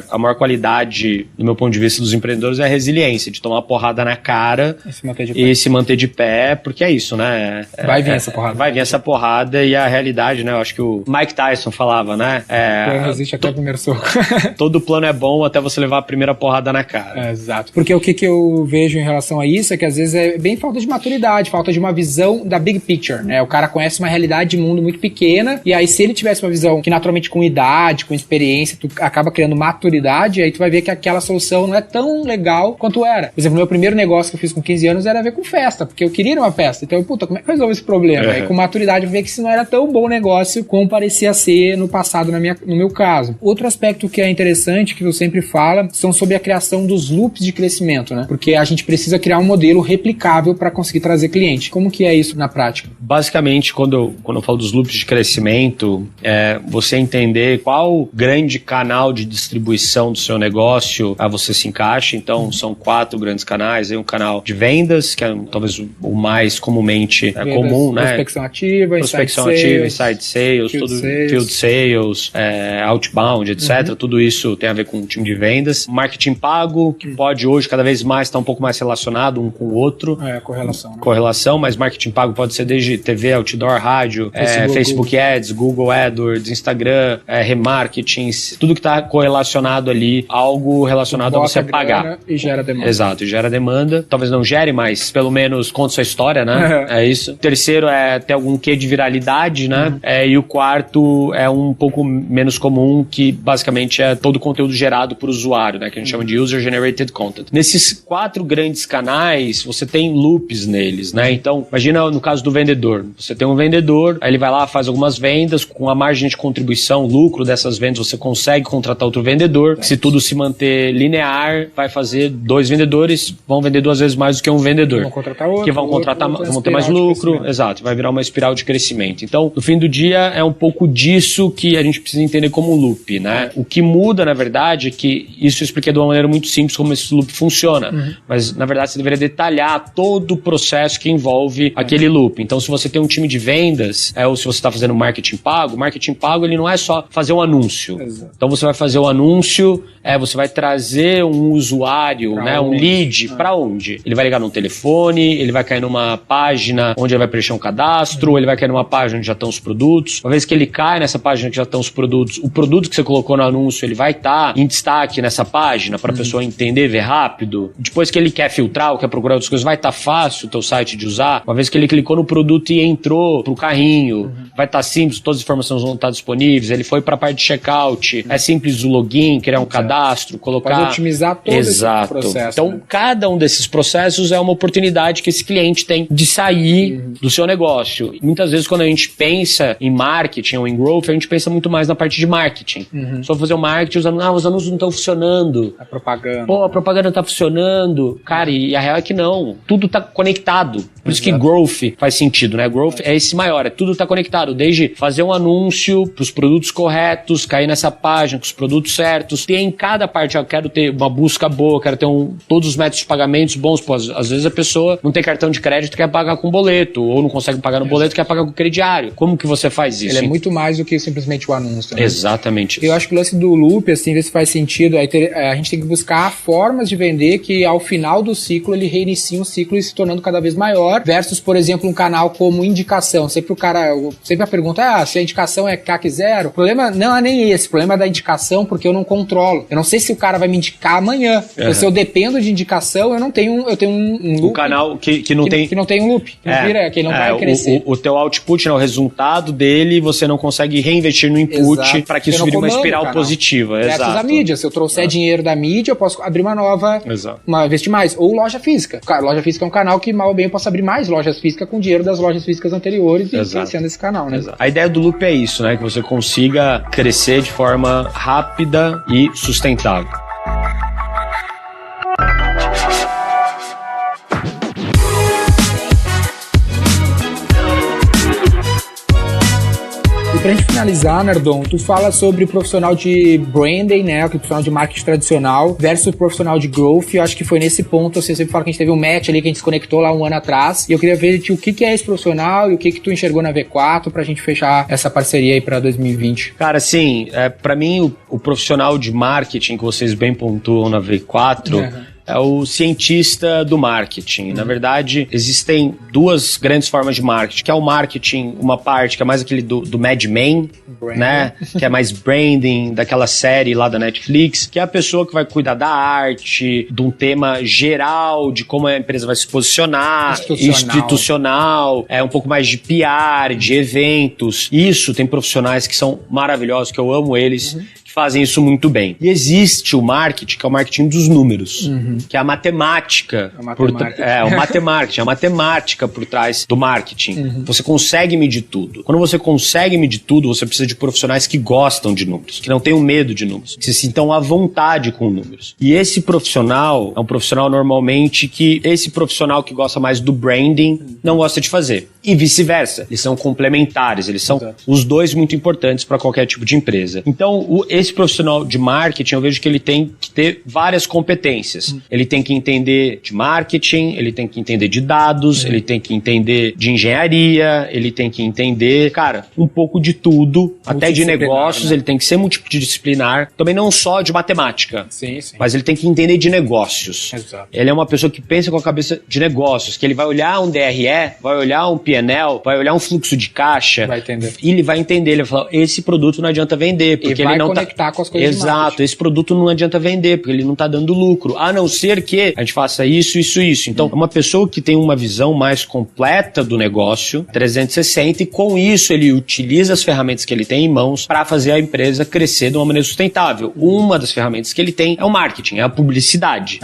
a maior qualidade, do meu ponto de vista, dos empreendedores é a resiliência, de tomar uma porrada na cara e se manter de pé, porque é isso, né? Vai vir essa porrada. Vai vir essa porrada e a realidade, né? Eu acho que o Mike Tyson falava, né? Não existe até o primeiro soco. Todo plano é bom até você levar a primeira porrada na cara. Exato. Porque o que eu vejo em relação a isso é que às vezes é bem falta de maturidade, falta de uma visão da big picture, né? O cara conhece uma realidade de mundo muito pequena e aí se ele tivesse uma visão que naturalmente com idade, com experiência, tu acaba criando maturidade, aí tu vai ver que aquela solução não é tão legal quanto era. Por exemplo, meu primeiro negócio que eu fiz com 15 anos era a ver com festa, porque eu queria ir numa festa. Então, como é que eu resolvo esse problema? Aí com maturidade eu vi que isso não era tão bom negócio como parecia ser no passado no meu caso. Outro aspecto que é interessante, que eu sempre falo, são sobre a criação dos loops de crescimento, né? Porque a gente precisa criar um modelo replicável para conseguir trazer cliente. Como que é isso na prática? Basicamente, quando eu falo dos loops de crescimento, é você entender qual grande canal de distribuição do seu negócio você se encaixa. Então, são 4 grandes canais. Aí um canal de vendas, que é talvez o mais comumente comum, né? Prospecção ativa, inside sales, field sales, outbound, etc. Tudo isso tem a ver com o time de vendas. Marketing pago, que pode hoje cada vez mais estar um pouco mais relacionado um com o outro. Correlação. Né? Correlação, mas marketing pago pode ser desde TV, outdoor, rádio, Facebook Ads, Google AdWords, Instagram, remarketing, tudo que está correlacionado ali, algo relacionado a você pagar. E gera demanda. Exato, e gera demanda. Talvez não gere, mas pelo menos conta sua história, né? É isso. O terceiro é ter algum quê de viralidade, né? E o quarto é um pouco menos comum, que basicamente é todo o conteúdo gerado por usuário, né? Que a gente chama de User-Generated Content. Nesses 4 grandes canais, você tem loops neles, né? Então, imagina no caso do vendedor. Você tem um vendedor, aí ele vai lá, faz algumas vendas, com a margem de contribuição, lucro dessas vendas, você consegue contratar outro vendedor. Se tudo se manter linear, vai fazer 2 vendedores, vão vender 2 vezes mais do que um vendedor. Vão contratar outro. Que vão ter mais lucro. Exato, vai virar uma espiral de crescimento. Então, no fim do dia, é um pouco disso que a gente precisa entender como loop, né? O O que muda, na verdade, é que isso eu expliquei de uma maneira muito simples como esse loop funciona. Mas, na verdade, você deveria detalhar todo o processo que envolve aquele loop. Então, se você tem um time de vendas, ou se você está fazendo marketing pago, ele não é só fazer um anúncio. Exato. Então, você vai fazer o anúncio, você vai trazer um usuário, né, um lead, para onde? Ele vai ligar num telefone, ele vai cair numa página onde ele vai preencher um cadastro, ele vai cair numa página onde já estão os produtos. Uma vez que ele cai nessa página que já estão os produtos, o produto que você colocou no anúncio, ele vai estar em destaque nessa página para a pessoa entender, ver rápido. Depois que ele quer filtrar ou quer procurar outras coisas, vai estar fácil o teu site de usar. Uma vez que ele clicou no produto e entrou pro carrinho, vai estar simples, todas as informações vão estar disponíveis. Ele foi para a parte de checkout, é simples o login, criar um cadastro, colocar... Pode otimizar todo esse processo. Então, cada um desses processos é uma oportunidade que esse cliente tem de sair do seu negócio. E muitas vezes, quando a gente pensa em marketing ou em growth, a gente pensa muito mais na parte de marketing. Só fazer o marketing, os anúncios não estão funcionando. A propaganda. Pô, a propaganda não tá funcionando. Cara, e a real é que não. Tudo tá conectado. Por isso que growth faz sentido, né? Growth é esse maior, tudo tá conectado. Desde fazer um anúncio pros produtos corretos, cair nessa página com os produtos certos, ter em cada parte, eu quero ter uma busca boa, quero ter todos os métodos de pagamentos bons. Pô, às vezes a pessoa não tem cartão de crédito, quer pagar com boleto, ou não consegue pagar no boleto, quer pagar com crediário. Como que você faz isso? Ele é muito mais do que simplesmente o anúncio. Né? Exatamente isso. Eu acho que o lance do loop, assim, ver se faz sentido, a gente tem que buscar formas de vender que ao final do ciclo ele reinicia um ciclo e se tornando cada vez maior, versus, por exemplo, um canal como indicação. Sempre a pergunta se a indicação é CAC 0, o problema não é nem esse, o problema é da indicação, porque eu não controlo. Eu não sei se o cara vai me indicar amanhã. Se eu dependo de indicação, eu tenho um loop. Um canal que não tem um loop, que não vai crescer. O teu output, né, o resultado dele, você não consegue reinvestir no input para que isso vire uma espiral positiva. Versus a mídia. Se eu trouxer dinheiro da mídia, eu posso abrir uma nova, investir mais. Ou loja física. Cara, loja física é um canal que mal ou bem eu posso abrir mais lojas físicas com dinheiro das lojas físicas anteriores e crescendo esse canal, né? A ideia do loop é isso, né? Que você consiga crescer de forma rápida e sustentável. Pra gente finalizar, Nardon, tu fala sobre o profissional de branding, né, o profissional de marketing tradicional versus o profissional de growth. Eu acho que foi nesse ponto, você sempre fala que a gente teve um match ali que a gente se conectou lá um ano atrás, e eu queria ver o que é esse profissional e o que tu enxergou na V4 pra gente fechar essa parceria aí pra 2020. Cara, assim, pra mim o profissional de marketing que vocês bem pontuam na V4... é o cientista do marketing. Na verdade, existem duas grandes formas de marketing, que é o marketing, uma parte que é mais aquele do Mad Men, né? Que é mais branding, daquela série lá da Netflix, que é a pessoa que vai cuidar da arte, de um tema geral, de como a empresa vai se posicionar, institucional, um pouco mais de PR, de eventos. Isso, tem profissionais que são maravilhosos, que eu amo eles, fazem isso muito bem. E existe o marketing, que é o marketing dos números, que é a matemática. A matemática por trás do marketing. Você consegue medir tudo. Quando você consegue medir tudo, você precisa de profissionais que gostam de números, que não tenham medo de números, que se sintam à vontade com números. E esse profissional é um profissional normalmente que esse profissional que gosta mais do branding não gosta de fazer. E vice-versa. Eles são complementares, eles são os dois muito importantes para qualquer tipo de empresa. Então, esse profissional de marketing, eu vejo que ele tem que ter várias competências. Ele tem que entender de marketing, ele tem que entender de dados, ele tem que entender de engenharia, ele tem que entender, cara, um pouco de tudo, até de negócios, né? Ele tem que ser multidisciplinar, também não só de matemática, mas ele tem que entender de negócios. Ele é uma pessoa que pensa com a cabeça de negócios, que ele vai olhar um DRE, vai olhar um P&L, vai olhar um fluxo de caixa, e ele vai entender, ele vai falar, esse produto não adianta vender, porque ele não tá com as coisas. Exato, esse produto não adianta vender, porque ele não tá dando lucro, a não ser que a gente faça isso. Então, é uma pessoa que tem uma visão mais completa do negócio, 360, e com isso ele utiliza as ferramentas que ele tem em mãos para fazer a empresa crescer de uma maneira sustentável. Uma das ferramentas que ele tem é o marketing, é a publicidade,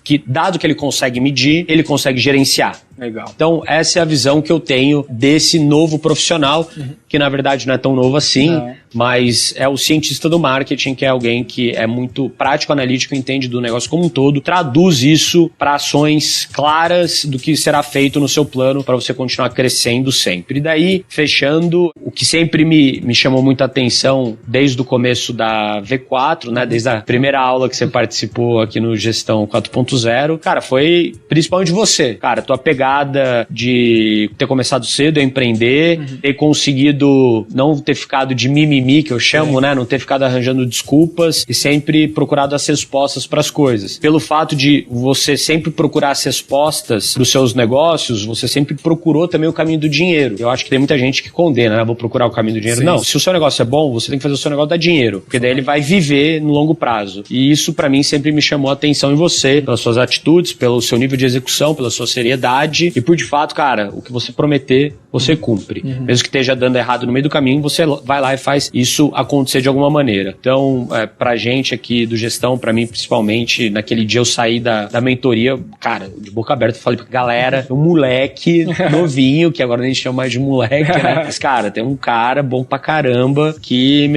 que dado que ele consegue medir, ele consegue gerenciar. Legal. Então, essa é a visão que eu tenho desse novo profissional, que na verdade não é tão novo assim, mas é o cientista do marketing, que é alguém que é muito prático, analítico, entende do negócio como um todo, traduz isso para ações claras do que será feito no seu plano para você continuar crescendo sempre. E daí, fechando, o o que sempre me chamou muita atenção desde o começo da V4, né? Desde a primeira aula que você participou aqui no Gestão 4.0, cara, foi principalmente você. Cara, tua pegada de ter começado cedo a empreender, ter conseguido não ter ficado de mimimi, que eu chamo, né? Não ter ficado arranjando desculpas e sempre procurado as respostas para as coisas. Pelo fato de você sempre procurar as respostas dos seus negócios, você sempre procurou também o caminho do dinheiro. Eu acho que tem muita gente que condena, né? Vou procurar o caminho do dinheiro. Sim. Não, se o seu negócio é bom, você tem que fazer o seu negócio dar dinheiro, porque daí ele vai viver no longo prazo. E isso, pra mim, sempre me chamou a atenção em você, pelas suas atitudes, pelo seu nível de execução, pela sua seriedade e por, de fato, cara, o que você prometer, você cumpre. Mesmo que esteja dando errado no meio do caminho, você vai lá e faz isso acontecer de alguma maneira. Então, pra gente aqui do Gestão, pra mim, principalmente, naquele dia eu saí da mentoria, cara, de boca aberta, falei pra galera, um moleque novinho, que agora nem chama mais de moleque, né? Mas, cara, tem um cara bom pra caramba que,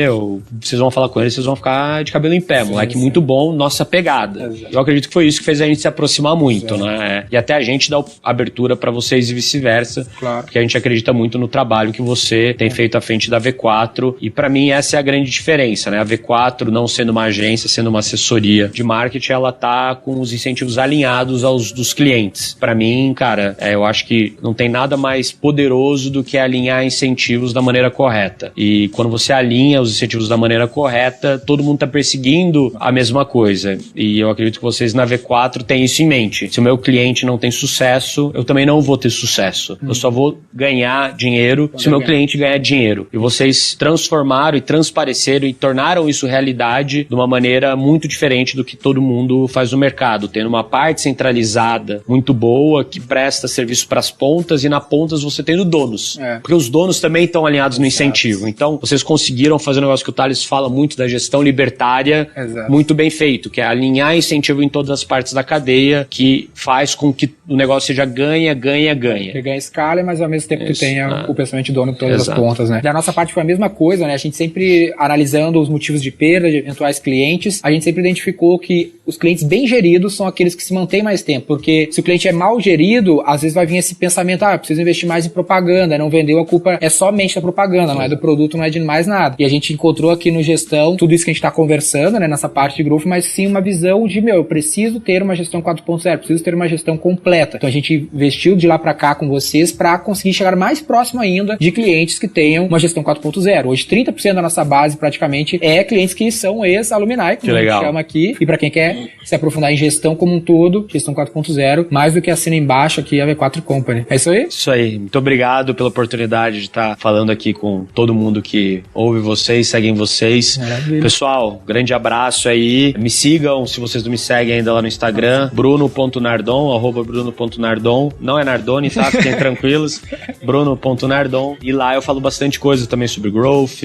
vocês vão falar com ele, vocês vão ficar de cabelo em pé, moleque muito bom, nossa pegada. Exato. Eu acredito que foi isso que fez a gente se aproximar muito, né? E até a gente dá abertura pra vocês e vice-versa, claro. Porque a gente acredita muito no trabalho que você tem feito à frente da V4 e pra mim essa é a grande diferença, né? A V4, não sendo uma agência, sendo uma assessoria de marketing, ela tá com os incentivos alinhados aos dos clientes. Pra mim, cara, eu acho que não tem nada mais poderoso do que alinhar incentivos da maneira correta. E quando você alinha os incentivos da maneira correta, todo mundo tá perseguindo a mesma coisa. E eu acredito que vocês na V4 têm isso em mente. Se o meu cliente não tem sucesso, eu também não vou ter sucesso. Eu só vou ganhar dinheiro se o meu cliente ganhar dinheiro. E vocês transformaram e transpareceram e tornaram isso realidade de uma maneira muito diferente do que todo mundo faz no mercado, tendo uma parte centralizada muito boa que presta serviço para as pontas e na pontas você tendo donos. Porque os donos também estão alinhados no incentivo. Então, vocês conseguiram fazer um negócio que o Thales fala muito da gestão libertária, muito bem feito, que é alinhar incentivo em todas as partes da cadeia, que faz com que o negócio seja ganha. Que ganha escala, mas ao mesmo tempo que tenha o pensamento de dono em todas as pontas, né? Da nossa parte foi a mesma coisa, né? A gente sempre, analisando os motivos de perda de eventuais clientes, a gente sempre identificou que os clientes bem geridos são aqueles que se mantêm mais tempo, porque se o cliente é mal gerido, às vezes vai vir esse pensamento, preciso investir mais em propaganda, não vendeu, a culpa é somente da propaganda, não é do produto, não é de mais nada. E a gente encontrou aqui no Gestão tudo isso que a gente está conversando, né, nessa parte de growth, mas sim uma visão de, eu preciso ter uma gestão 4.0, preciso ter uma gestão completa. Então a gente investiu de lá para cá com vocês para conseguir chegar mais próximo ainda de clientes que tenham uma gestão 4.0. Hoje 30% da nossa base praticamente é clientes que são ex-alumni, como a gente chama aqui, e para quem quer se aprofundar em gestão como um todo, gestão 4.0, mais do que assina embaixo aqui a V4 Company. É isso aí? Isso aí. Muito obrigado pela oportunidade de estar falando aqui com todo mundo que ouve vocês, seguem vocês. Maravilha. Pessoal, grande abraço aí. Me sigam, se vocês não me seguem ainda lá no Instagram, bruno.nardon, @bruno.nardon. Não é Nardoni, tá? Fiquem tranquilos. bruno.nardon. E lá eu falo bastante coisa também sobre growth,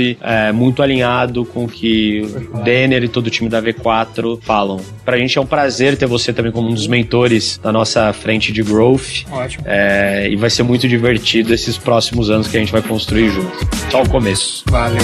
muito alinhado com o que o Denner e todo o time da V4 falam. Pra gente é um prazer ter você também como um dos mentores da nossa frente de growth. Ótimo. E vai ser muito divertido esses próximos anos que a gente vai construir juntos. Só o começo. Valeu.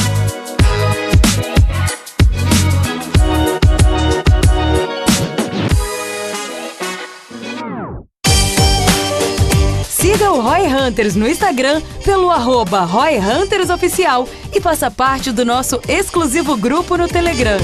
Siga o Roy Hunters no Instagram pelo @RoyHuntersOficial e faça parte do nosso exclusivo grupo no Telegram.